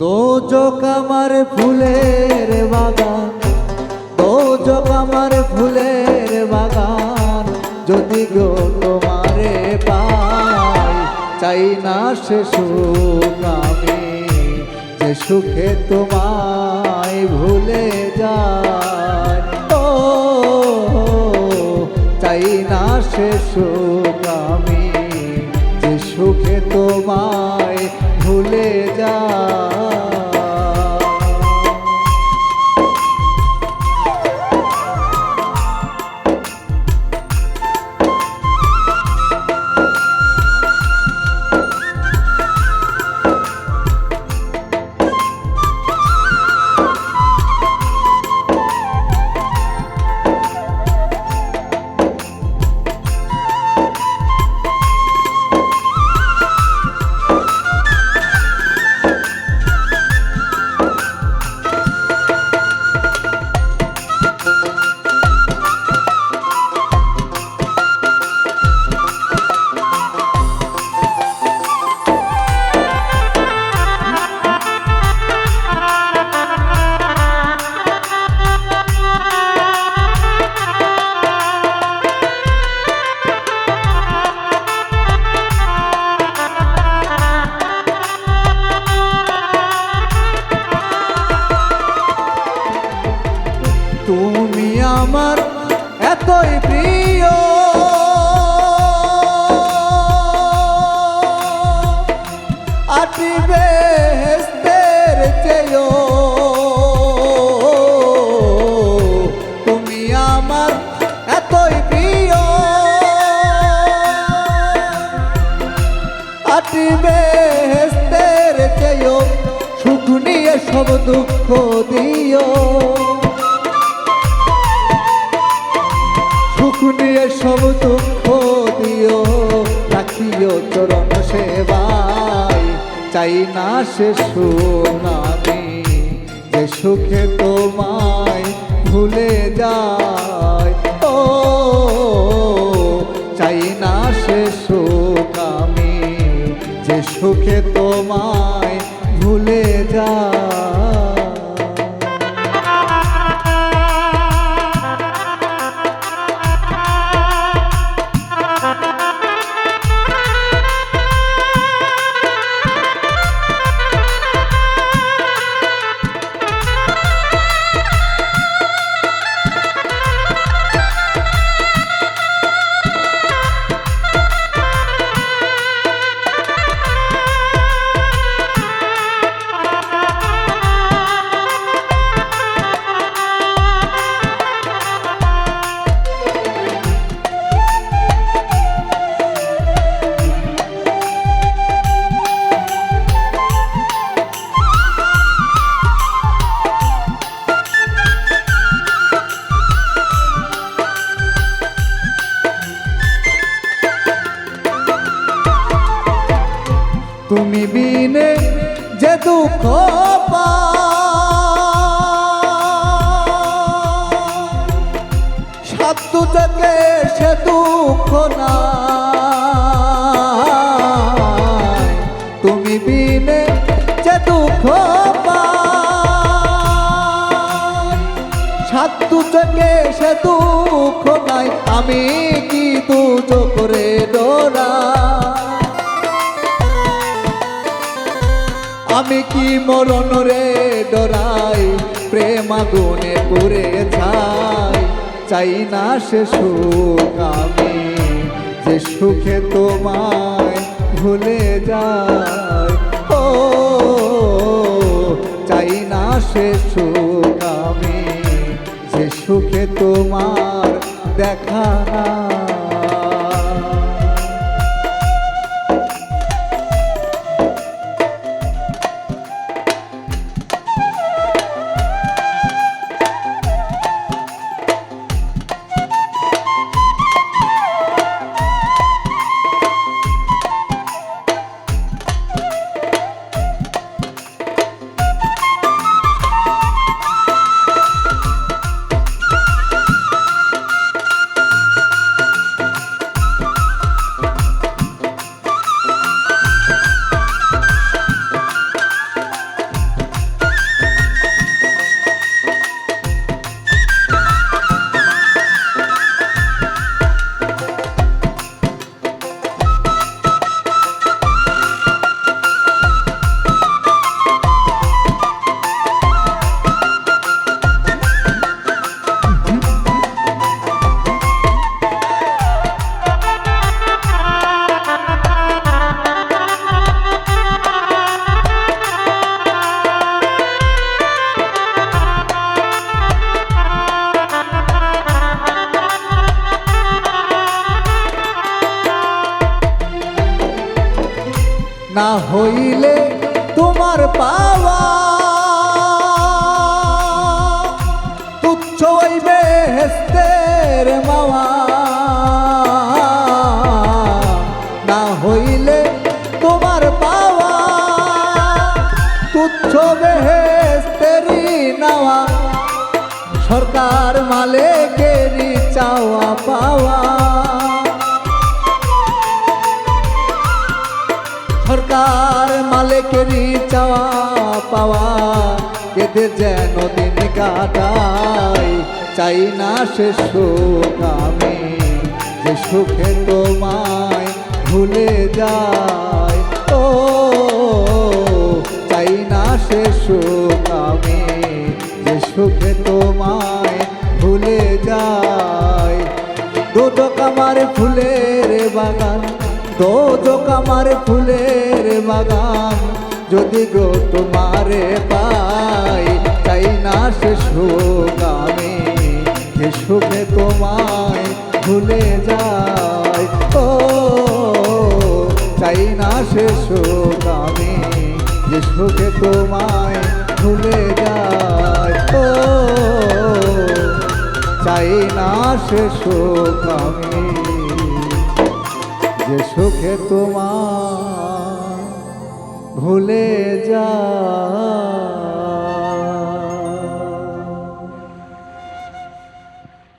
দোজক আমার ফুলের বাগান, দোজক আমার ফুলের বাগান, যদি গো তোমারে পাই, চাই না সে সুখ আমি, যে সুখে তোমায় ভুলে যায়। ও চাই না সে সুখ আমি, যে সুখে তোমায় ভুলে যায়। তুমি আমার এতই প্রিয়, আটি বেহেশতের চেয়েও, তুমি আমার এতই প্রিয়, আটি বেহেশতের চেয়েও, সুখ নিয়ে সব দুঃখ দিও, নিয়ে সব দুঃখ দিও, রাখিও চরণ সেবায়, চাই না সে সুখ আমি, যে সুখে তোমায় ভুলে যায়। ও চাই না সে সুখ আমি, যে সুখে তোমায় ভুলে যায়। তুমি বিনে যে দুঃখ সাধ্য থেকে সে দুঃখ নাই, তুমি বিনে যে দুঃখ সাধ্য থেকে সে দুঃখ নাই, আমি কি দুজো করে ডোরা, আমি কি মরণ রে ডরাই, প্রেম আগুনে পুড়ে ছাই, চাই না সে সুখ আমি, যে সুখে তোমায় ভুলে যায়। ও চাই না সে সুখ আমি, যে সুখে তোমার দেখা না। হইলে তোমার পাওয়া তুচ্ছ ওই বেহেশতের মাওয়া না হইলে তোমার পাওয়া তুচ্ছ বেহেশতেরই নাওয়া সরকার মালিকেরই চাওয়া পাওয়া সরকার মালিকেরই চাওয়া পাওয়া কেঁদে যেন দিন কাটাই চাই না সে সুখ আমি যে সুখে তোমায় ভুলে যায় ও চাই না সে সুখ আমি যে সুখে তোমায় ভুলে যায় দোজক আমার ফুলের বাগান দোজক আমার ফুলের বাগান যদি গো তোমারে পাই চাই না সে সুখ আমি যে সুখে তোমায় ভুলে যায় ও চাই না সে সুখ আমি যে সুখে তোমায় ভুলে যায় ও চাই না সে সুখ আমি যে সুখে তোমায় ভুলে যায়।